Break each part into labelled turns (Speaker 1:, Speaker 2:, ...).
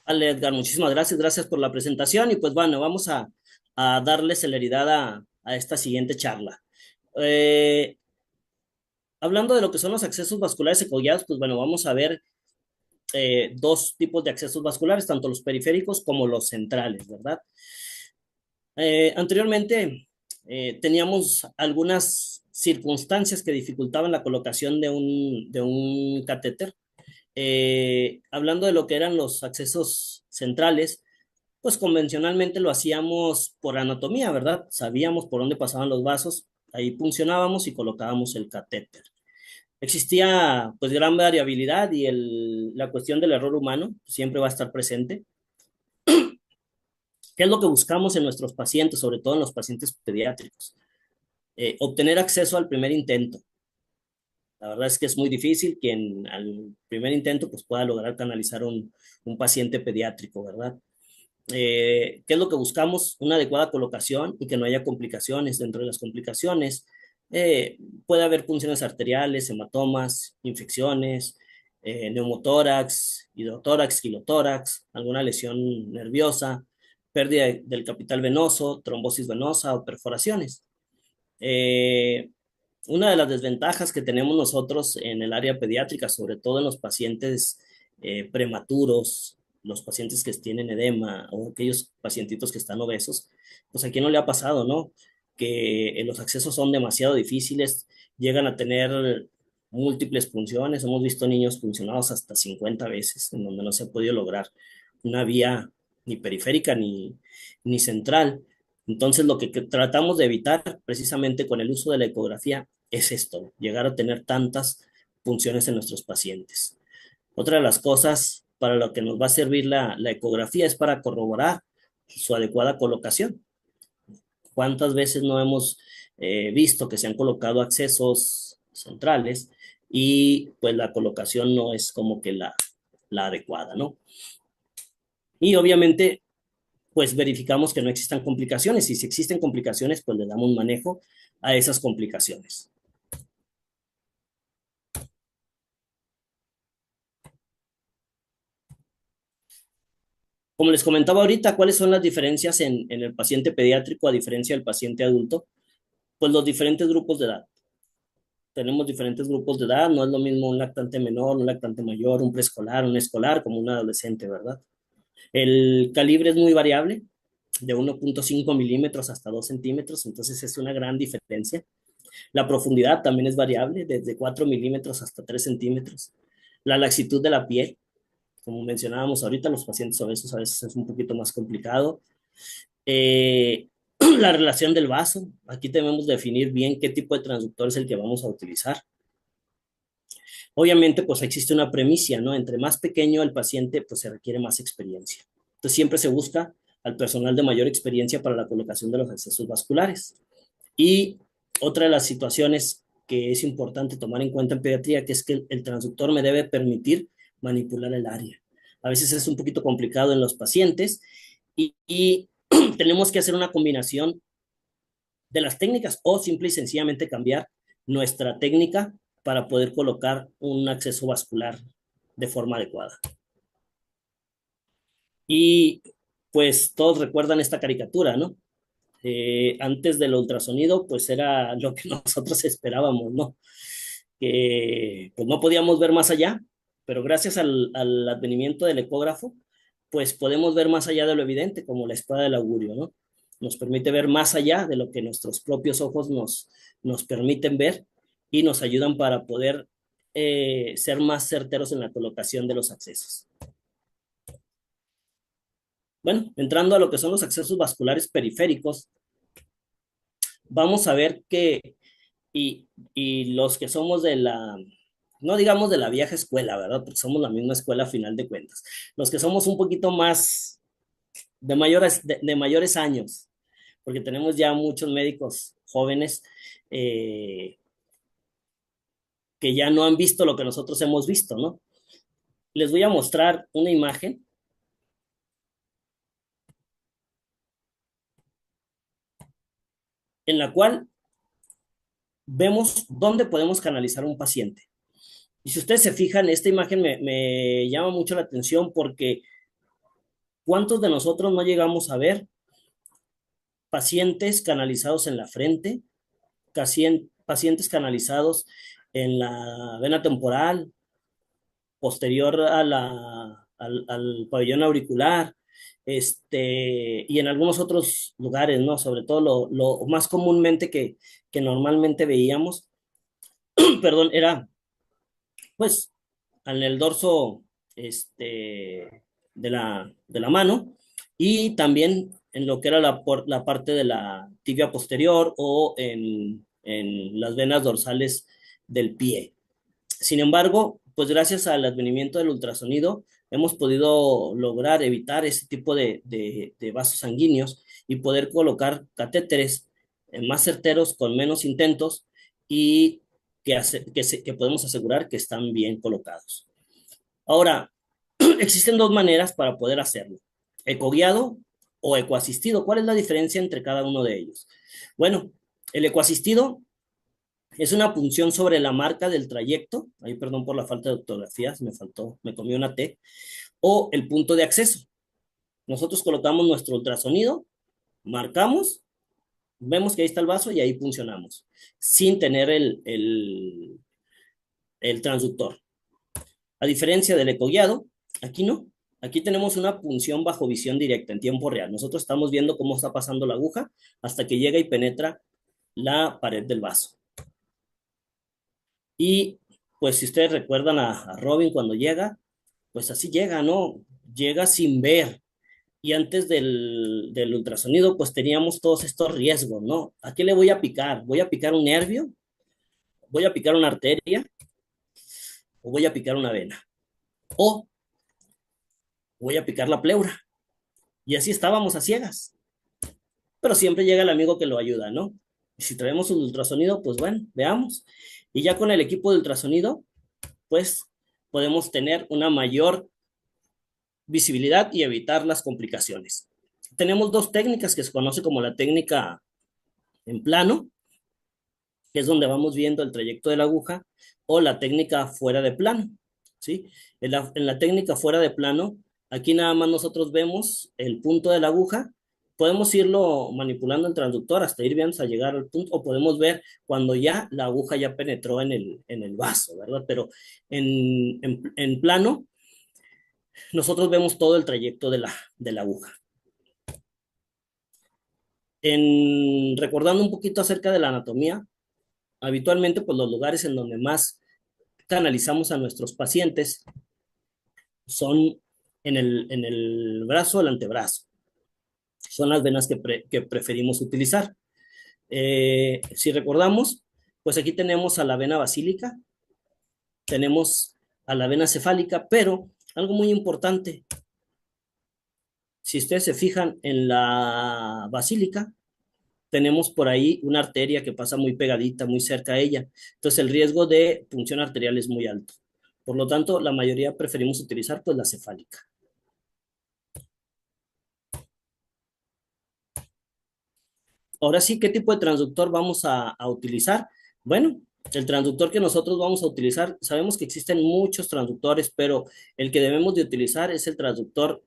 Speaker 1: Vale, Edgar, muchísimas gracias, gracias por la presentación y pues bueno, vamos a darle celeridad a esta siguiente charla. Eh, Hablando de lo que son los accesos vasculares ecoguiados, pues bueno, vamos a ver dos tipos de accesos vasculares, tanto los periféricos como los centrales, ¿verdad? Anteriormente teníamos algunas circunstancias que dificultaban la colocación de un catéter. Hablando de lo que eran los accesos centrales, pues convencionalmente lo hacíamos por anatomía, ¿verdad? Sabíamos por dónde pasaban los vasos, ahí puncionábamos y colocábamos el catéter. Existía pues gran variabilidad y la cuestión del error humano siempre va a estar presente. ¿Qué es lo que buscamos en nuestros pacientes, sobre todo en los pacientes pediátricos? Obtener acceso al primer intento. La verdad es que es muy difícil que al primer intento pues pueda lograr canalizar un paciente pediátrico, ¿verdad? ¿Qué es lo que buscamos? Una adecuada colocación y que no haya complicaciones. Dentro de las complicaciones puede haber punciones arteriales, hematomas, infecciones, neumotórax, hidrotórax, kilotórax, alguna lesión nerviosa, pérdida del capital venoso, trombosis venosa o perforaciones. Eh, una de las desventajas que tenemos nosotros en el área pediátrica, sobre todo en los pacientes prematuros, los pacientes que tienen edema o aquellos pacientitos que están obesos, pues aquí no le ha pasado, ¿no? Que los accesos son demasiado difíciles, llegan a tener múltiples punciones, hemos visto niños puncionados hasta 50 veces, en donde no se ha podido lograr una vía ni periférica ni central. Entonces, lo que tratamos de evitar precisamente con el uso de la ecografía es esto, llegar a tener tantas punciones en nuestros pacientes. Otra de las cosas para lo que nos va a servir la ecografía es para corroborar su adecuada colocación. ¿Cuántas veces no hemos visto que se han colocado accesos centrales y pues la colocación no es como que la adecuada, ¿no? Y obviamente pues verificamos que no existan complicaciones y si existen complicaciones, pues le damos manejo a esas complicaciones. Como les comentaba ahorita, ¿cuáles son las diferencias en el paciente pediátrico a diferencia del paciente adulto? Pues los diferentes grupos de edad. Tenemos diferentes grupos de edad, no es lo mismo un lactante menor, un lactante mayor, un preescolar, un escolar, como un adolescente, ¿verdad? El calibre es muy variable, de 1.5 milímetros hasta 2 centímetros, entonces es una gran diferencia. La profundidad también es variable, desde 4 milímetros hasta 3 centímetros. La laxitud de la piel, como mencionábamos ahorita, los pacientes obesos a veces es un poquito más complicado. Eh, la relación del vaso, aquí debemos definir bien qué tipo de transductor es el que vamos a utilizar. Obviamente, pues existe una premisa, ¿no? Entre más pequeño el paciente, pues se requiere más experiencia. Entonces, siempre se busca al personal de mayor experiencia para la colocación de los accesos vasculares. Y otra de las situaciones que es importante tomar en cuenta en pediatría, que es que el transductor me debe permitir manipular el área. A veces es un poquito complicado en los pacientes y tenemos que hacer una combinación de las técnicas o simple y sencillamente cambiar nuestra técnica para poder colocar un acceso vascular de forma adecuada. Y pues todos recuerdan esta caricatura, ¿no? Antes del ultrasonido, pues era lo que nosotros esperábamos, ¿no? Que pues no podíamos ver más allá, pero gracias al advenimiento del ecógrafo, pues podemos ver más allá de lo evidente, como la espada del augurio, ¿no? Nos permite ver más allá de lo que nuestros propios ojos nos permiten ver y nos ayudan para poder ser más certeros en la colocación de los accesos. Bueno, entrando a lo que son los accesos vasculares periféricos, vamos a ver que, y los que somos de no digamos de la vieja escuela, ¿verdad? Porque somos la misma escuela a final de cuentas. Los que somos un poquito más de mayores años, porque tenemos ya muchos médicos jóvenes que ya no han visto lo que nosotros hemos visto, ¿no? Les voy a mostrar una imagen en la cual vemos dónde podemos canalizar un paciente. Y si ustedes se fijan, esta imagen me llama mucho la atención porque ¿Cuántos de nosotros no llegamos a ver pacientes canalizados en la frente, pacientes canalizados en la vena temporal, posterior a al pabellón auricular, y en algunos otros lugares, ¿no? Sobre todo lo más comúnmente que normalmente veíamos, perdón, era pues en el dorso de la mano y también en lo que era la parte de la tibia posterior o en las venas dorsales del pie. Sin embargo, pues gracias al advenimiento del ultrasonido, hemos podido lograr evitar ese tipo de vasos sanguíneos y poder colocar catéteres más certeros con menos intentos y que podemos asegurar que están bien colocados. Ahora, existen dos maneras para poder hacerlo: ecoguiado o ecoasistido. ¿Cuál es la diferencia entre cada uno de ellos? Bueno, el ecoasistido es una punción sobre la marca del trayecto, ahí perdón por la falta de ortografía, me faltó, me comí una T, o el punto de acceso. Nosotros colocamos nuestro ultrasonido, marcamos, vemos que ahí está el vaso y ahí puncionamos, sin tener el transductor. A diferencia del ecoguiado, aquí no. Aquí tenemos una punción bajo visión directa en tiempo real. Nosotros estamos viendo cómo está pasando la aguja hasta que llega y penetra la pared del vaso. Y pues si ustedes recuerdan a Robin cuando llega, pues así llega, ¿no? Llega sin ver. Y antes del ultrasonido, pues teníamos todos estos riesgos, ¿no? ¿A qué le voy a picar? ¿Voy a picar un nervio? ¿Voy a picar una arteria? ¿O voy a picar una vena? ¿O voy a picar la pleura? Y así estábamos a ciegas. Pero siempre llega el amigo que lo ayuda, ¿no? Y si traemos un ultrasonido, pues bueno, veamos. Y ya con el equipo de ultrasonido, pues podemos tener una mayor visibilidad y evitar las complicaciones. Tenemos dos técnicas que se conoce como la técnica en plano, que es donde vamos viendo el trayecto de la aguja, o la técnica fuera de plano, ¿sí? En la técnica fuera de plano, aquí nada más nosotros vemos el punto de la aguja, podemos irlo manipulando el transductor hasta ir viendo a llegar al punto, o podemos ver cuando ya la aguja ya penetró en el vaso, ¿verdad? Pero en plano, nosotros vemos todo el trayecto de la aguja. Recordando un poquito acerca de la anatomía, habitualmente pues los lugares en donde más canalizamos a nuestros pacientes son en el brazo, el antebrazo. Son las venas que preferimos utilizar. Si recordamos, pues aquí tenemos a la vena basílica, tenemos a la vena cefálica, pero algo muy importante, si ustedes se fijan en la basílica, tenemos por ahí una arteria que pasa muy pegadita, muy cerca a ella. Entonces el riesgo de punción arterial es muy alto. Por lo tanto, la mayoría preferimos utilizar pues la cefálica. Ahora sí, ¿qué tipo de transductor vamos a utilizar? Bueno, el transductor que nosotros vamos a utilizar, sabemos que existen muchos transductores, pero el que debemos de utilizar es el transductor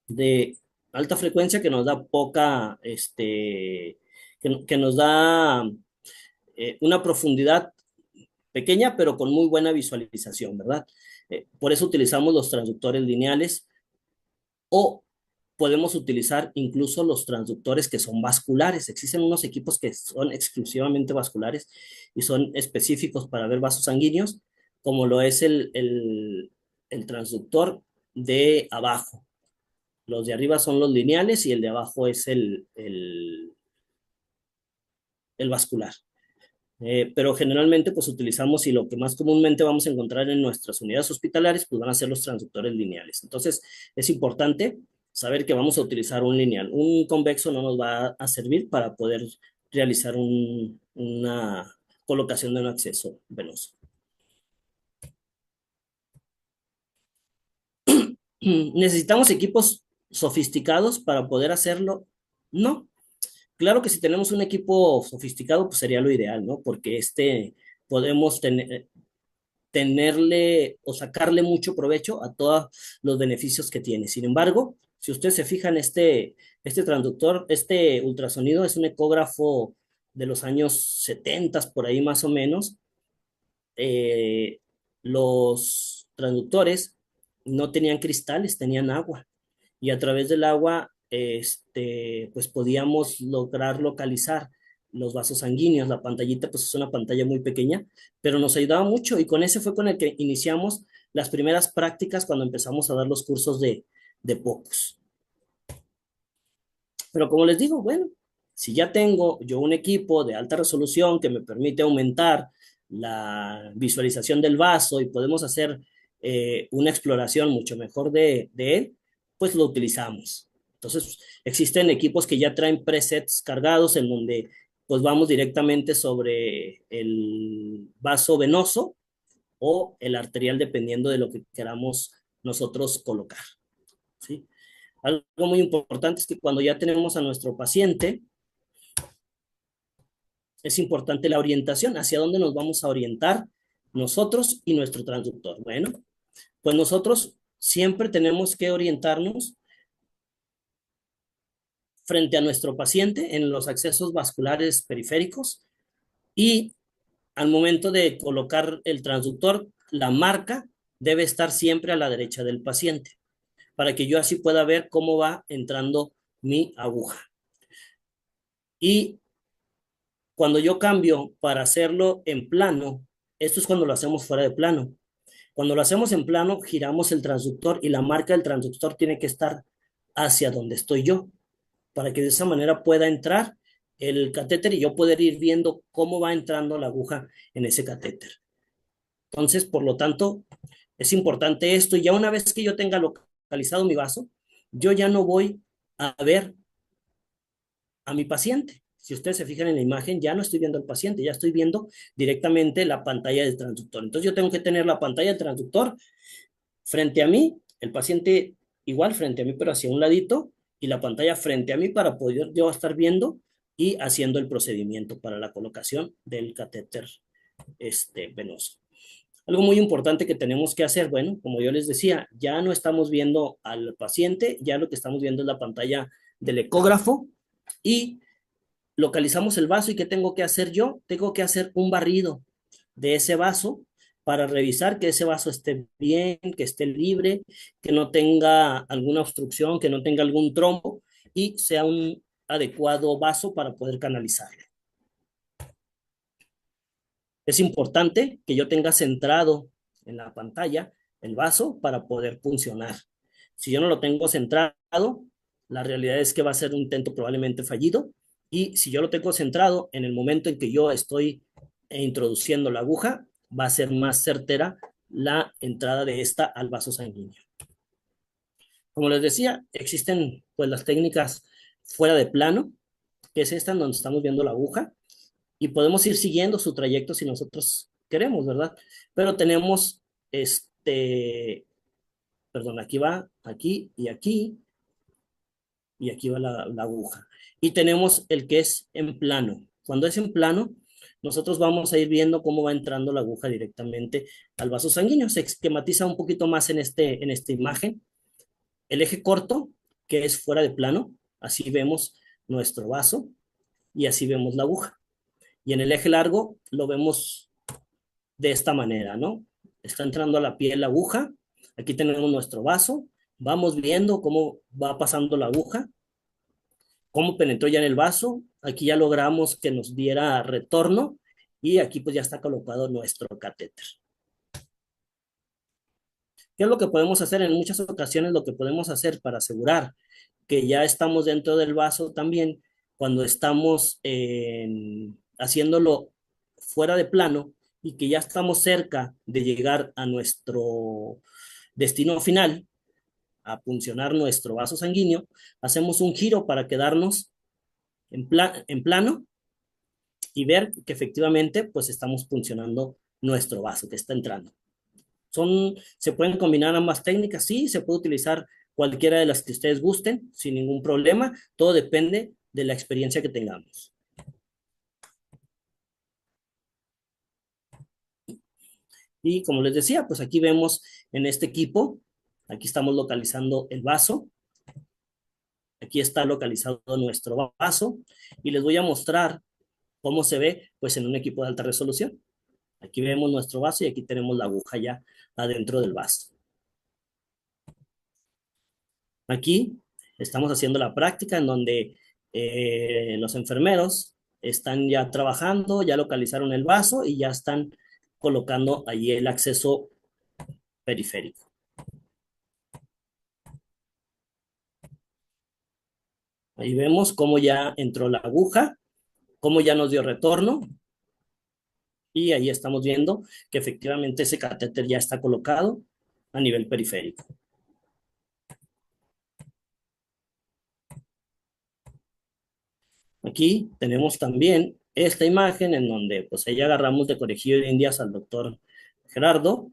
Speaker 1: de alta frecuencia que nos da que nos da una profundidad pequeña, pero con muy buena visualización, ¿verdad? Por eso utilizamos los transductores lineales o podemos utilizar incluso los transductores que son vasculares. Existen unos equipos que son exclusivamente vasculares y son específicos para ver vasos sanguíneos, como lo es el transductor de abajo. Los de arriba son los lineales y el de abajo es el vascular. Pero generalmente pues utilizamos y lo que más comúnmente vamos a encontrar en nuestras unidades hospitalarias pues van a ser los transductores lineales. Entonces es importante saber que vamos a utilizar un lineal. Un convexo no nos va a servir para poder realizar una colocación de un acceso venoso. ¿Necesitamos equipos sofisticados para poder hacerlo? No. Claro que si tenemos un equipo sofisticado, pues sería lo ideal, ¿no? Porque podemos tenerle o sacarle mucho provecho a todos los beneficios que tiene. Sin embargo, Si usted se fija en este transductor, este ultrasonido es un ecógrafo de los años 70, por ahí más o menos. Los transductores no tenían cristales, tenían agua. Y a través del agua, pues podíamos lograr localizar los vasos sanguíneos. La pantallita, pues es una pantalla muy pequeña, pero nos ayudaba mucho. Y con ese fue con el que iniciamos las primeras prácticas cuando empezamos a dar los cursos de POCUS. Pero como les digo, bueno, si ya tengo yo un equipo de alta resolución que me permite aumentar la visualización del vaso y podemos hacer una exploración mucho mejor de él, pues lo utilizamos. Entonces, existen equipos que ya traen presets cargados en donde pues vamos directamente sobre el vaso venoso o el arterial, dependiendo de lo que queramos nosotros colocar, ¿sí? Algo muy importante es que cuando ya tenemos a nuestro paciente, es importante la orientación, hacia dónde nos vamos a orientar nosotros y nuestro transductor. Bueno, pues nosotros siempre tenemos que orientarnos frente a nuestro paciente en los accesos vasculares periféricos y al momento de colocar el transductor, la marca debe estar siempre a la derecha del paciente para que yo así pueda ver cómo va entrando mi aguja. Y cuando yo cambio para hacerlo en plano, esto es cuando lo hacemos fuera de plano. Cuando lo hacemos en plano, giramos el transductor y la marca del transductor tiene que estar hacia donde estoy yo, para que de esa manera pueda entrar el catéter y yo poder ir viendo cómo va entrando la aguja en ese catéter. Entonces, por lo tanto, es importante esto. Y ya una vez que yo tenga localizado mi vaso, yo ya no voy a ver a mi paciente. Si ustedes se fijan en la imagen, ya no estoy viendo al paciente, ya estoy viendo directamente la pantalla del transductor. Entonces yo tengo que tener la pantalla del transductor frente a mí, el paciente igual frente a mí, pero hacia un ladito, y la pantalla frente a mí para poder yo estar viendo y haciendo el procedimiento para la colocación del catéter venoso. Algo muy importante que tenemos que hacer, bueno, como yo les decía, ya no estamos viendo al paciente, ya lo que estamos viendo es la pantalla del ecógrafo y localizamos el vaso. ¿Y qué tengo que hacer yo? Tengo que hacer un barrido de ese vaso para revisar que ese vaso esté bien, que esté libre, que no tenga alguna obstrucción, que no tenga algún trombo y sea un adecuado vaso para poder canalizarlo. Es importante que yo tenga centrado en la pantalla el vaso para poder funcionar. Si yo no lo tengo centrado, la realidad es que va a ser un intento probablemente fallido. Y si yo lo tengo centrado, en el momento en que yo estoy introduciendo la aguja, va a ser más certera la entrada de esta al vaso sanguíneo. Como les decía, existen pues las técnicas fuera de plano, que es esta en donde estamos viendo la aguja, y podemos ir siguiendo su trayecto si nosotros queremos, ¿verdad? Pero tenemos perdón, aquí va, aquí y aquí va la aguja. Y tenemos el que es en plano. Cuando es en plano, nosotros vamos a ir viendo cómo va entrando la aguja directamente al vaso sanguíneo. Se esquematiza un poquito más en esta imagen. El eje corto, que es fuera de plano, así vemos nuestro vaso y así vemos la aguja. Y en el eje largo lo vemos de esta manera, ¿no? Está entrando a la piel la aguja, aquí tenemos nuestro vaso, vamos viendo cómo va pasando la aguja, cómo penetró ya en el vaso, aquí ya logramos que nos diera retorno y aquí pues ya está colocado nuestro catéter. ¿Qué es lo que podemos hacer? En muchas ocasiones lo que podemos hacer para asegurar que ya estamos dentro del vaso también, cuando estamos haciéndolo fuera de plano y que ya estamos cerca de llegar a nuestro destino final, a funcionar nuestro vaso sanguíneo, hacemos un giro para quedarnos en plano y ver que efectivamente pues estamos funcionando nuestro vaso que está entrando. Se pueden combinar ambas técnicas, sí, se puede utilizar cualquiera de las que ustedes gusten sin ningún problema, todo depende de la experiencia que tengamos. Y como les decía, pues aquí vemos en este equipo, aquí estamos localizando el vaso, Aquí está localizado nuestro vaso y les voy a mostrar cómo se ve pues en un equipo de alta resolución. Aquí vemos nuestro vaso y aquí tenemos la aguja ya adentro del vaso. Aquí estamos haciendo la práctica en donde los enfermeros están ya trabajando, ya localizaron el vaso y ya están colocando allí el acceso periférico. Ahí vemos cómo ya entró la aguja, cómo ya nos dio retorno y ahí estamos viendo que efectivamente ese catéter ya está colocado a nivel periférico. Aquí tenemos también esta imagen en donde pues ahí agarramos de conejillo de indias al doctor Gerardo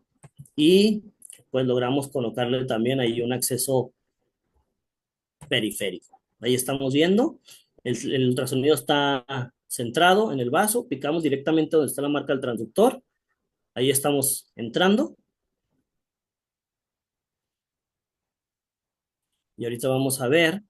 Speaker 1: y pues logramos colocarle también ahí un acceso periférico. Ahí estamos viendo, el ultrasonido está centrado en el vaso, picamos directamente donde está la marca del transductor, ahí estamos entrando y ahorita vamos a ver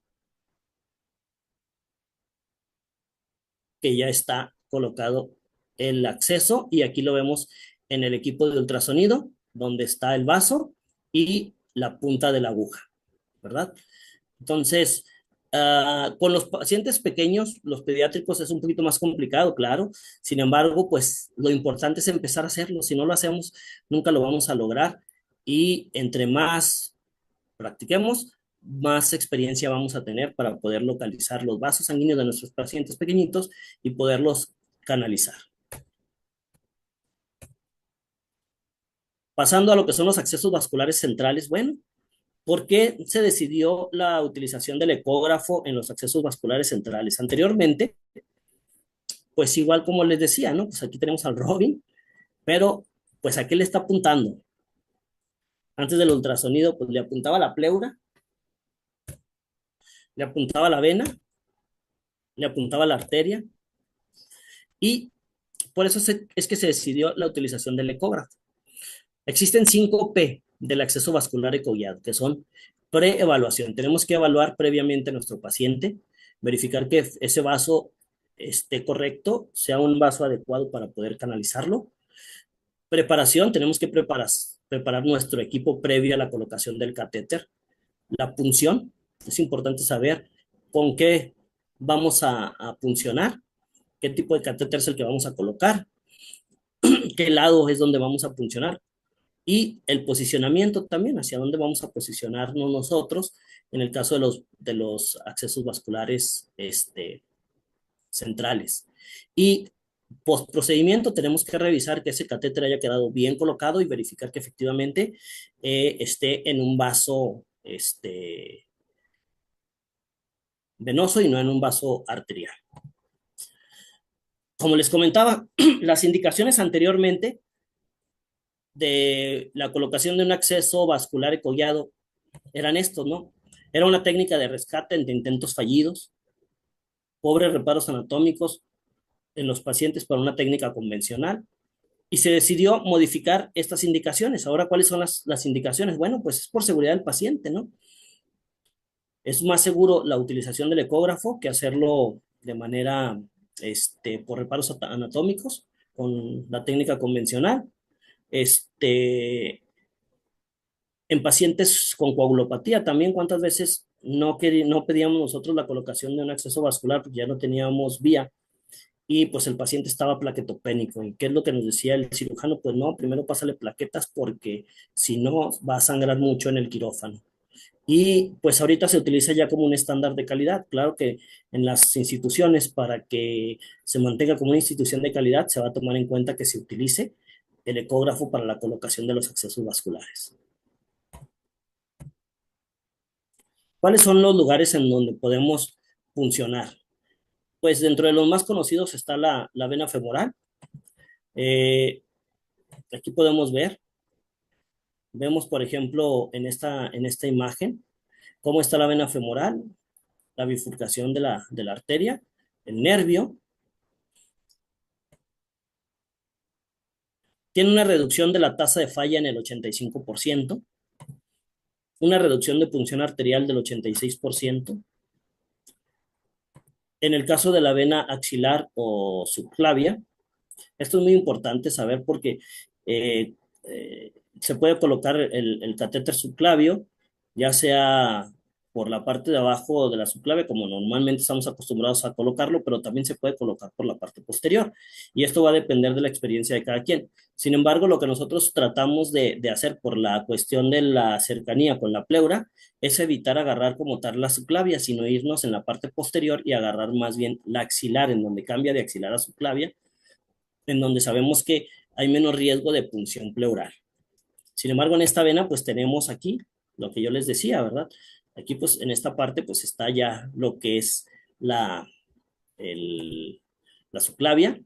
Speaker 1: que ya está colocado el acceso y aquí lo vemos en el equipo de ultrasonido, donde está el vaso y la punta de la aguja, ¿verdad? Entonces, con los pacientes pequeños, los pediátricos es un poquito más complicado, claro. Sin embargo, pues lo importante es empezar a hacerlo. Si no lo hacemos, nunca lo vamos a lograr. Y entre más practiquemos, más experiencia vamos a tener para poder localizar los vasos sanguíneos de nuestros pacientes pequeñitos y poderlos canalizar. Pasando a lo que son los accesos vasculares centrales, bueno, ¿por qué se decidió la utilización del ecógrafo en los accesos vasculares centrales? Anteriormente, pues igual como les decía, ¿no? Pues aquí tenemos al Robin, pero pues ¿a qué le está apuntando? Antes del ultrasonido, pues le apuntaba la pleura, le apuntaba la vena, le apuntaba la arteria y por eso es que se decidió la utilización del ecógrafo. Existen 5P del acceso vascular ecoguiado, que son preevaluación. Tenemos que evaluar previamente a nuestro paciente, verificar que ese vaso esté correcto, sea un vaso adecuado para poder canalizarlo. Preparación, tenemos que preparar nuestro equipo previo a la colocación del catéter. La punción, es importante saber con qué vamos a puncionar, qué tipo de catéter es el que vamos a colocar, qué lado es donde vamos a puncionar y el posicionamiento también, hacia dónde vamos a posicionarnos nosotros en el caso de los accesos vasculares centrales. Y post procedimiento tenemos que revisar que ese catéter haya quedado bien colocado y verificar que efectivamente esté en un vaso venoso y no en un vaso arterial. Como les comentaba, las indicaciones anteriormente de la colocación de un acceso vascular ecoguiado eran estos, ¿no? Era una técnica de rescate de intentos fallidos, pobres reparos anatómicos en los pacientes para una técnica convencional, y se decidió modificar estas indicaciones. Ahora, ¿cuáles son las indicaciones? Bueno, pues es por seguridad del paciente, ¿no? Es más seguro la utilización del ecógrafo que hacerlo de manera, por reparos anatómicos con la técnica convencional. Este, en pacientes con coagulopatía también, ¿cuántas veces no pedíamos nosotros la colocación de un acceso vascular porque ya no teníamos vía? Y pues el paciente estaba plaquetopénico. ¿Y qué es lo que nos decía el cirujano? Pues no, primero pásale plaquetas porque si no va a sangrar mucho en el quirófano. Y pues ahorita se utiliza ya como un estándar de calidad. Claro que en las instituciones, para que se mantenga como una institución de calidad, se va a tomar en cuenta que se utilice el ecógrafo para la colocación de los accesos vasculares. ¿Cuáles son los lugares en donde podemos funcionar? Pues dentro de los más conocidos está la vena femoral. Eh, Aquí podemos vemos por ejemplo en esta imagen, cómo está la vena femoral, la bifurcación de la arteria, el nervio. Tiene una reducción de la tasa de falla en el 85%, una reducción de punción arterial del 86%, En el caso de la vena axilar o subclavia, esto es muy importante saber porque eh, se puede colocar el catéter subclavio, ya sea por la parte de abajo de la subclavia, como normalmente estamos acostumbrados a colocarlo, pero también se puede colocar por la parte posterior. Y esto va a depender de la experiencia de cada quien. Sin embargo, lo que nosotros tratamos de hacer por la cuestión de la cercanía con la pleura es evitar agarrar como tal la subclavia, sino irnos en la parte posterior y agarrar más bien la axilar, en donde cambia de axilar a subclavia, en donde sabemos que hay menos riesgo de punción pleural. Sin embargo, en esta vena, pues tenemos aquí lo que yo les decía, ¿verdad? Aquí, pues en esta parte, pues está ya lo que es la, el, la subclavia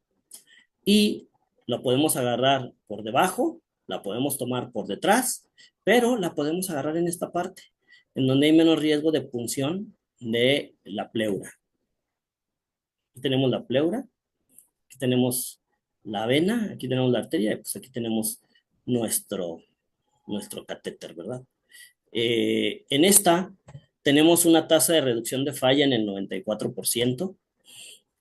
Speaker 1: y la podemos agarrar por debajo, la podemos tomar por detrás, pero la podemos agarrar en esta parte, en donde hay menos riesgo de punción de la pleura. Aquí tenemos la pleura, aquí tenemos la vena, aquí tenemos la arteria, y pues aquí tenemos nuestro, nuestro catéter, ¿verdad? En esta tenemos una tasa de reducción de falla en el 94%,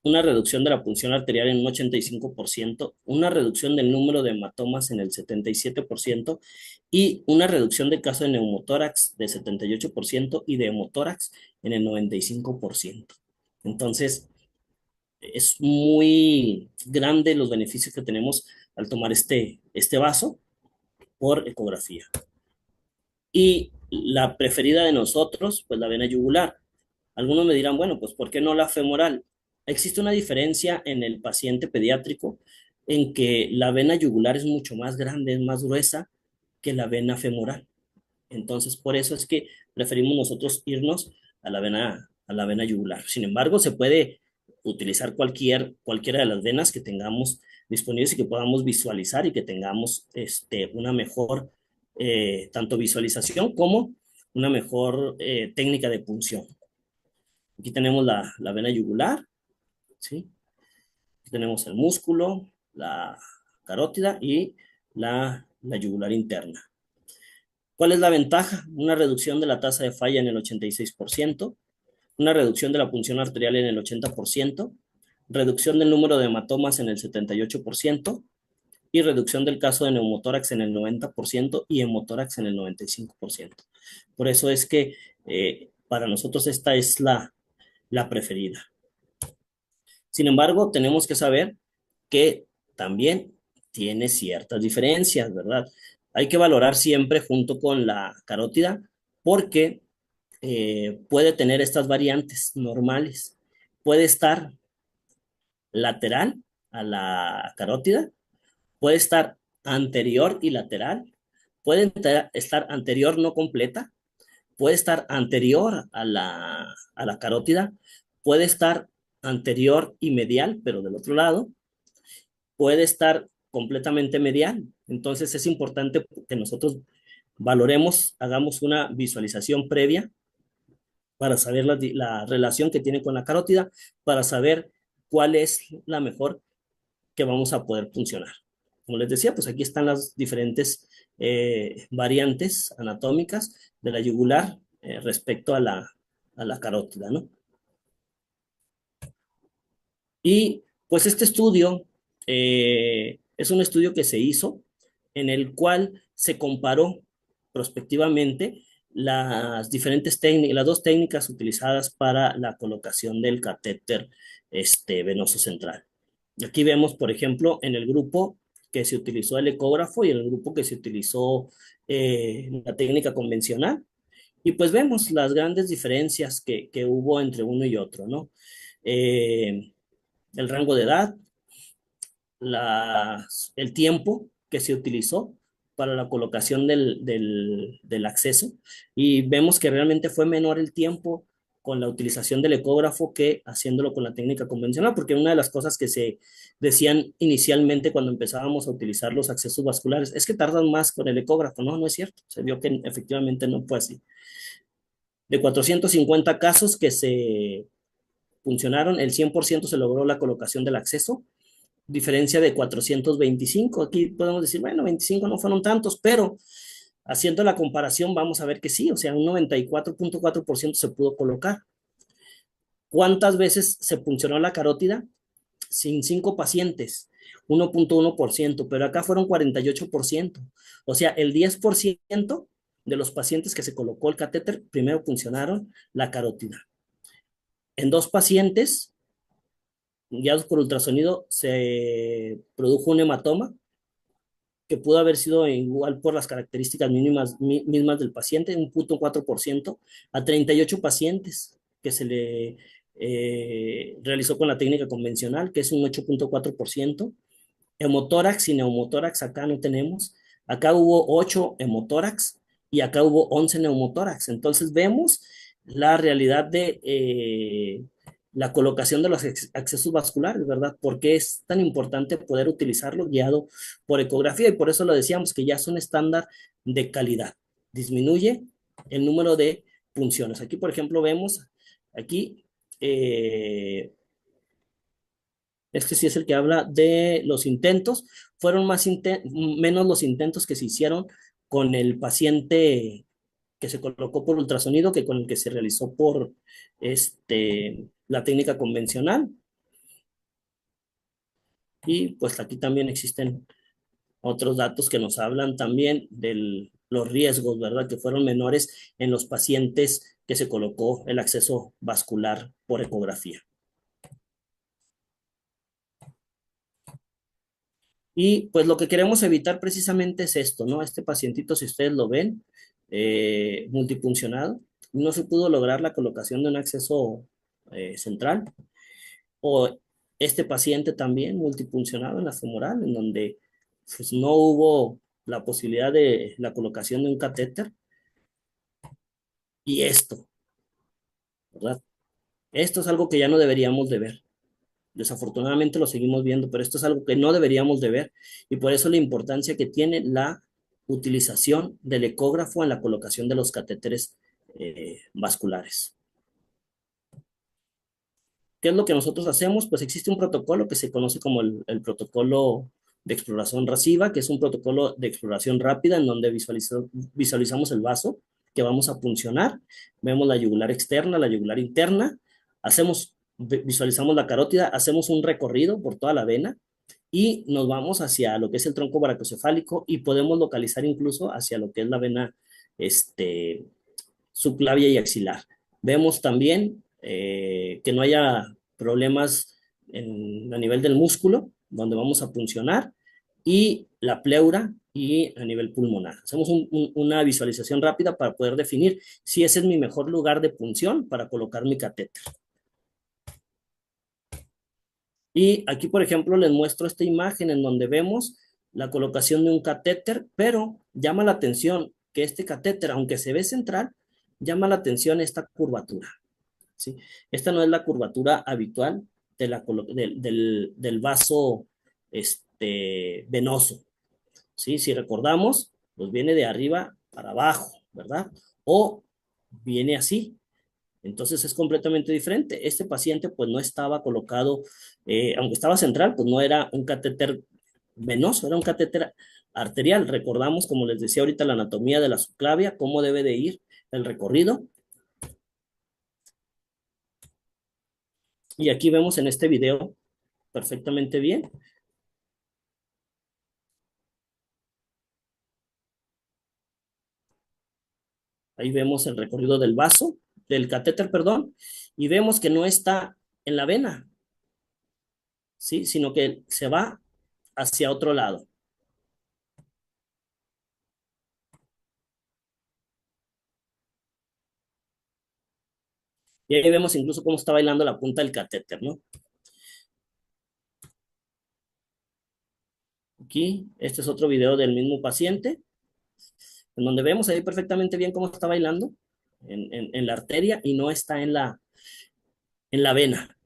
Speaker 1: una reducción de la punción arterial en un 85%, una reducción del número de hematomas en el 77% y una reducción del caso de neumotórax de 78% y de hemotórax en el 95%. Entonces, es muy grande los beneficios que tenemos al tomar este vaso por ecografía. Y la preferida de nosotros, pues la vena yugular. Algunos me dirán, bueno, pues ¿por qué no la femoral? Existe una diferencia en el paciente pediátrico en que la vena yugular es mucho más grande, es más gruesa que la vena femoral. Entonces, por eso es que preferimos nosotros irnos a la vena yugular. Sin embargo, se puede utilizar cualquiera de las venas que tengamos disponibles y que podamos visualizar y que tengamos una mejor tanto visualización como una mejor técnica de punción. Aquí tenemos la vena yugular, ¿sí? Aquí tenemos el músculo, la carótida y la yugular interna. ¿Cuál es la ventaja? Una reducción de la tasa de falla en el 86%, una reducción de la punción arterial en el 80%, reducción del número de hematomas en el 78% y reducción del caso de neumotórax en el 90% y hemotórax en el 95%. Por eso es que para nosotros esta es la preferida. Sin embargo, tenemos que saber que también tiene ciertas diferencias, ¿verdad? Hay que valorar siempre junto con la carótida porque puede tener estas variantes normales. Puede estar lateral a la carótida, puede estar anterior y lateral, puede estar anterior no completa, puede estar anterior a la carótida, puede estar anterior y medial, pero del otro lado, puede estar completamente medial. Entonces es importante que nosotros valoremos, hagamos una visualización previa para saber la relación que tiene con la carótida, para saber cuál es la mejor que vamos a poder funcionar. Como les decía, pues aquí están las diferentes variantes anatómicas de la yugular respecto a la carótida, ¿no? Y pues este estudio es un estudio que se hizo en el cual se comparó prospectivamente las diferentes técnicas, las dos técnicas utilizadas para la colocación del catéter venoso central. Aquí vemos, por ejemplo, en el grupo que se utilizó el ecógrafo y en el grupo que se utilizó la técnica convencional. Y pues vemos las grandes diferencias que hubo entre uno y otro, ¿no? Eh, el rango de edad, el tiempo que se utilizó para la colocación del acceso y vemos que realmente fue menor el tiempo con la utilización del ecógrafo que haciéndolo con la técnica convencional, porque una de las cosas que se decían inicialmente cuando empezábamos a utilizar los accesos vasculares es que tardan más con el ecógrafo, no, no es cierto, se vio que efectivamente no fue así. De 450 casos que se funcionaron, el 100% se logró la colocación del acceso, diferencia de 425. Aquí podemos decir, bueno, 25 no fueron tantos, pero haciendo la comparación vamos a ver que sí, o sea, un 94.4% se pudo colocar. ¿Cuántas veces se puncionó la carótida? Sin 5 pacientes, 1.1%, pero acá fueron 48%. O sea, el 10% de los pacientes que se colocó el catéter primero puncionaron la carótida. En 2 pacientes guiados por ultrasonido se produjo un hematoma que pudo haber sido igual por las características mismas del paciente, un 0.4%, a 38 pacientes que se le realizó con la técnica convencional, que es un 8.4%. Hemotórax y neumotórax acá no tenemos. Acá hubo 8 hemotórax y acá hubo 11 neumotórax. Entonces vemos la realidad de la colocación de los accesos vasculares, ¿verdad? Porque es tan importante poder utilizarlo guiado por ecografía y por eso lo decíamos que ya es un estándar de calidad. Disminuye el número de punciones. Aquí, por ejemplo, vemos aquí este sí es el que habla de los intentos. Fueron menos los intentos que se hicieron con el paciente que se colocó por ultrasonido que con el que se realizó por la técnica convencional. Y pues aquí también existen otros datos que nos hablan también de los riesgos, ¿verdad? Que fueron menores en los pacientes que se colocó el acceso vascular por ecografía. Y pues lo que queremos evitar precisamente es esto, ¿no? Este pacientito, si ustedes lo ven, multipuncionado, no se pudo lograr la colocación de un acceso central. O este paciente también multipuncionado en la femoral, en donde pues, no hubo la posibilidad de la colocación de un catéter. Y esto, ¿verdad? Esto es algo que ya no deberíamos de ver. Desafortunadamente lo seguimos viendo, pero esto es algo que no deberíamos de ver y por eso la importancia que tiene la utilización del ecógrafo en la colocación de los catéteres vasculares. ¿Qué es lo que nosotros hacemos? Pues existe un protocolo que se conoce como el protocolo de exploración rasiva, que es un protocolo de exploración rápida en donde visualizamos el vaso que vamos a puncionar, vemos la yugular externa, la yugular interna, visualizamos la carótida, hacemos un recorrido por toda la vena y nos vamos hacia lo que es el tronco brachocefálico y podemos localizar incluso hacia lo que es la vena subclavia y axilar. Vemos también que no haya problemas a nivel del músculo, donde vamos a puncionar, y la pleura y a nivel pulmonar. Hacemos una visualización rápida para poder definir si ese es mi mejor lugar de punción para colocar mi catéter. Y aquí, por ejemplo, les muestro esta imagen en donde vemos la colocación de un catéter, pero llama la atención que este catéter, aunque se ve central, llama la atención esta curvatura. ¿Sí? Esta no es la curvatura habitual del vaso venoso. ¿Sí? Si recordamos, pues viene de arriba para abajo, ¿verdad? O viene así. Entonces es completamente diferente. Este paciente pues no estaba colocado, aunque estaba central, pues no era un catéter venoso, era un catéter arterial. Recordamos, como les decía ahorita, la anatomía de la subclavia, cómo debe de ir el recorrido. Y aquí vemos en este video perfectamente bien. Ahí vemos el recorrido del vaso, del catéter, perdón, y vemos que no está en la vena, ¿sí? Sino que se va hacia otro lado. Y ahí vemos incluso cómo está bailando la punta del catéter, ¿no? Aquí, este es otro video del mismo paciente, en donde vemos ahí perfectamente bien cómo está bailando en la arteria y no está en la vena.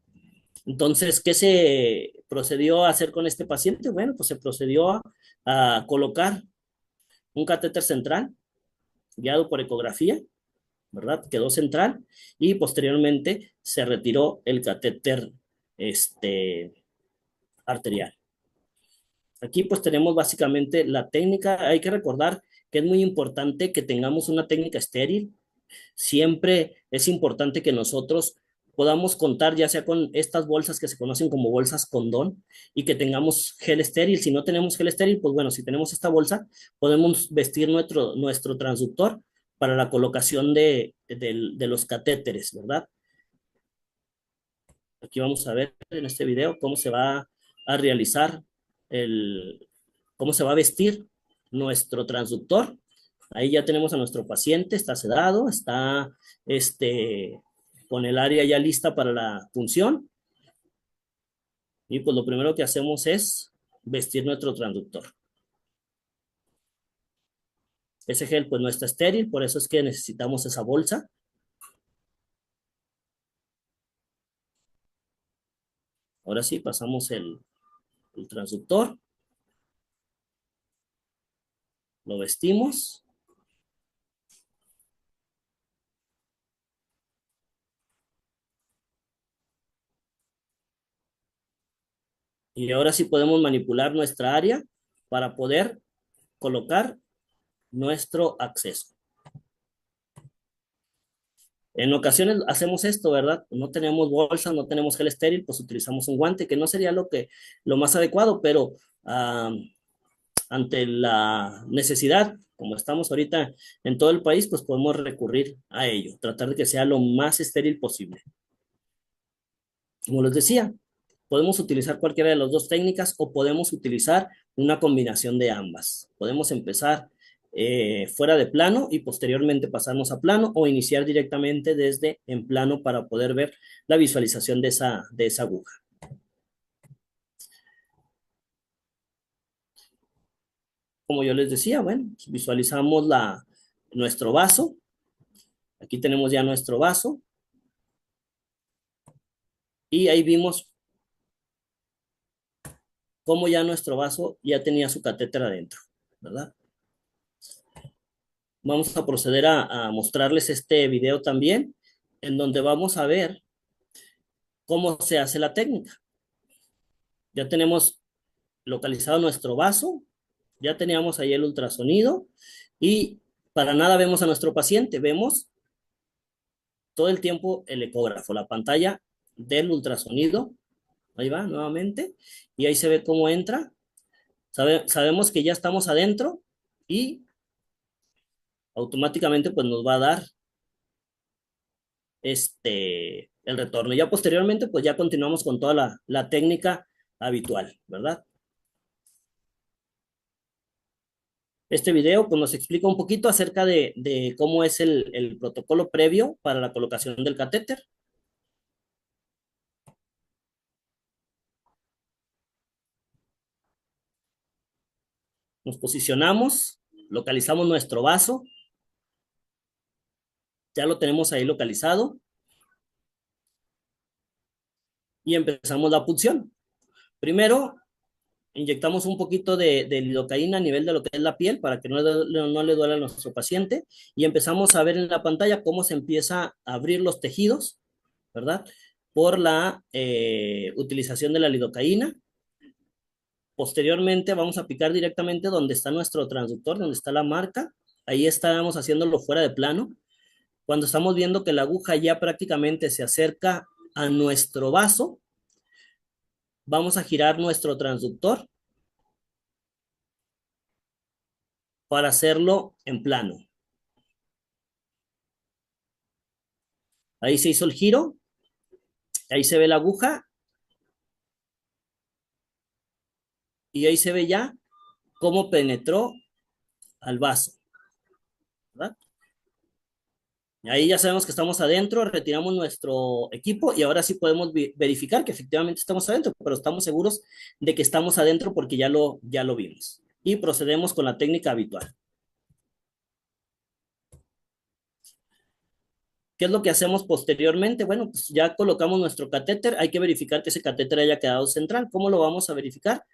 Speaker 1: Entonces, ¿qué se procedió a hacer con este paciente? Bueno, pues se procedió a colocar un catéter central guiado por ecografía, ¿verdad? Quedó central y posteriormente se retiró el catéter arterial. Aquí pues tenemos básicamente la técnica. Hay que recordar que es muy importante que tengamos una técnica estéril. Siempre es importante que nosotros podamos contar ya sea con estas bolsas que se conocen como bolsas condón y que tengamos gel estéril. Si no tenemos gel estéril, pues bueno, si tenemos esta bolsa, podemos vestir nuestro transductor para la colocación de los catéteres, ¿verdad? Aquí vamos a ver en este video cómo se va a realizar cómo se va a vestir nuestro transductor. Ahí ya tenemos a nuestro paciente, está sedado, está con el área ya lista para la punción. Y pues lo primero que hacemos es vestir nuestro transductor. Ese gel pues no está estéril, por eso es que necesitamos esa bolsa. Ahora sí, pasamos el transductor, lo vestimos. Y ahora sí podemos manipular nuestra área para poder colocar nuestro acceso. En ocasiones hacemos esto, ¿verdad? No tenemos bolsa, no tenemos gel estéril, pues utilizamos un guante, que no sería lo más adecuado, pero ante la necesidad, como estamos ahorita en todo el país, pues podemos recurrir a ello, tratar de que sea lo más estéril posible. Como les decía, podemos utilizar cualquiera de las dos técnicas o podemos utilizar una combinación de ambas. Podemos empezar fuera de plano y posteriormente pasarnos a plano o iniciar directamente desde en plano para poder ver la visualización de esa aguja. Como yo les decía, bueno, visualizamos nuestro vaso. Aquí tenemos ya nuestro vaso y ahí vimos cómo ya nuestro vaso ya tenía su catéter adentro, ¿verdad? Vamos a proceder a mostrarles este video también, en donde vamos a ver cómo se hace la técnica. Ya tenemos localizado nuestro vaso, ya teníamos ahí el ultrasonido y para nada vemos a nuestro paciente, vemos todo el tiempo el ecógrafo, la pantalla del ultrasonido. Ahí va nuevamente y ahí se ve cómo entra. Sabemos que ya estamos adentro y automáticamente pues nos va a dar el retorno. Ya posteriormente, pues ya continuamos con toda la técnica habitual, ¿verdad? Este video pues nos explica un poquito acerca de cómo es el protocolo previo para la colocación del catéter. Nos posicionamos, localizamos nuestro vaso, ya lo tenemos ahí localizado y empezamos la punción. Primero, inyectamos un poquito de lidocaína a nivel de lo que es la piel para que no le duela a nuestro paciente y empezamos a ver en la pantalla cómo se empieza a abrir los tejidos, ¿verdad? Por la utilización de la lidocaína. Posteriormente vamos a picar directamente donde está nuestro transductor, donde está la marca. Ahí estábamos haciéndolo fuera de plano. Cuando estamos viendo que la aguja ya prácticamente se acerca a nuestro vaso, vamos a girar nuestro transductor para hacerlo en plano. Ahí se hizo el giro, ahí se ve la aguja y ahí se ve ya cómo penetró al vaso, ¿verdad? Ahí ya sabemos que estamos adentro, retiramos nuestro equipo y ahora sí podemos verificar que efectivamente estamos adentro, pero estamos seguros de que estamos adentro porque ya lo vimos. Y procedemos con la técnica habitual. ¿Qué es lo que hacemos posteriormente? Bueno, pues ya colocamos nuestro catéter, hay que verificar que ese catéter haya quedado central. ¿Cómo lo vamos a verificar?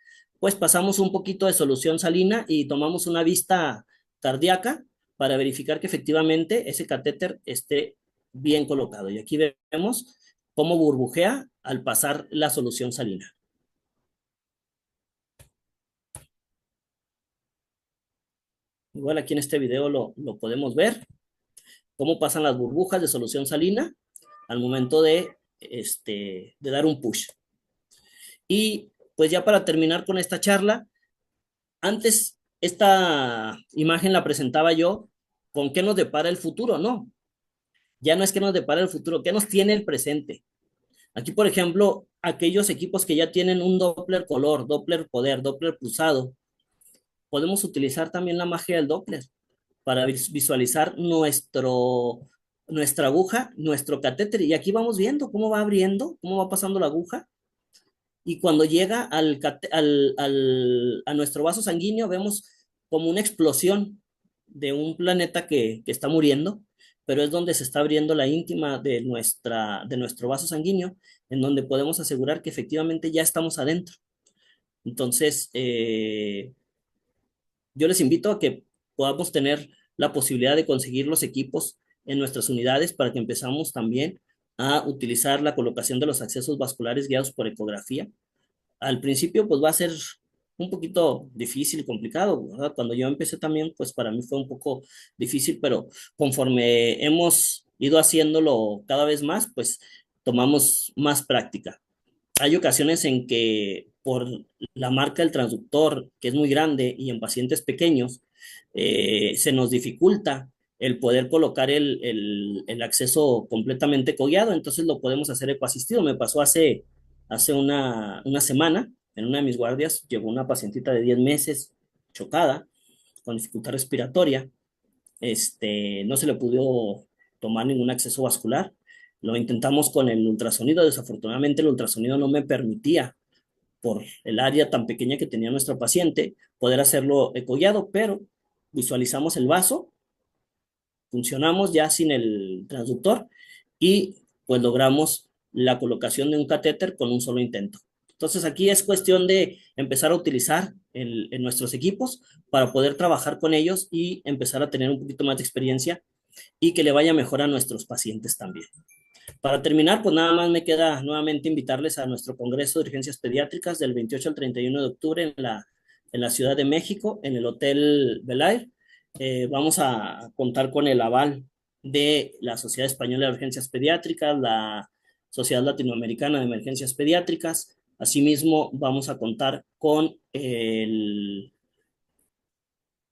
Speaker 1: Pues pasamos un poquito de solución salina y tomamos una vista cardíaca para verificar que efectivamente ese catéter esté bien colocado. Y aquí vemos cómo burbujea al pasar la solución salina. Igual aquí en este video lo podemos ver, cómo pasan las burbujas de solución salina al momento de de dar un push. Y pues ya para terminar con esta charla, antes esta imagen la presentaba yo con qué nos depara el futuro, ¿no? Ya no es qué nos depara el futuro, qué nos tiene el presente. Aquí, por ejemplo, aquellos equipos que ya tienen un Doppler color, Doppler poder, Doppler pulsado, podemos utilizar también la magia del Doppler para visualizar nuestra aguja, nuestro catéter. Y aquí vamos viendo cómo va abriendo, cómo va pasando la aguja. Y cuando llega a nuestro vaso sanguíneo, vemos como una explosión de un planeta que está muriendo, pero es donde se está abriendo la íntima de nuestro vaso sanguíneo, en donde podemos asegurar que efectivamente ya estamos adentro. Entonces, yo les invito a que podamos tener la posibilidad de conseguir los equipos en nuestras unidades para que empezamos también a utilizar la colocación de los accesos vasculares guiados por ecografía. Al principio, pues va a ser un poquito difícil y complicado, ¿verdad? Cuando yo empecé también, pues para mí fue un poco difícil, pero conforme hemos ido haciéndolo cada vez más, pues tomamos más práctica. Hay ocasiones en que por la marca del transductor, que es muy grande, y en pacientes pequeños, se nos dificulta el poder colocar el acceso completamente cogueado, entonces lo podemos hacer ecoasistido. Me pasó hace una semana, en una de mis guardias, llegó una pacientita de 10 meses, chocada, con dificultad respiratoria, no se le pudo tomar ningún acceso vascular. Lo intentamos con el ultrasonido, desafortunadamente el ultrasonido no me permitía, por el área tan pequeña que tenía nuestra paciente, poder hacerlo ecoguiado, pero visualizamos el vaso, funcionamos ya sin el transductor y pues logramos la colocación de un catéter con un solo intento. Entonces aquí es cuestión de empezar a utilizar en nuestros equipos para poder trabajar con ellos y empezar a tener un poquito más de experiencia y que le vaya mejor a nuestros pacientes también. Para terminar, pues nada más me queda nuevamente invitarles a nuestro Congreso de Urgencias Pediátricas del 28 al 31 de octubre en la Ciudad de México, en el Hotel Belair. Vamos a contar con el aval de la Sociedad Española de Urgencias Pediátricas, la Sociedad Latinoamericana de Emergencias Pediátricas. Asimismo, vamos a contar con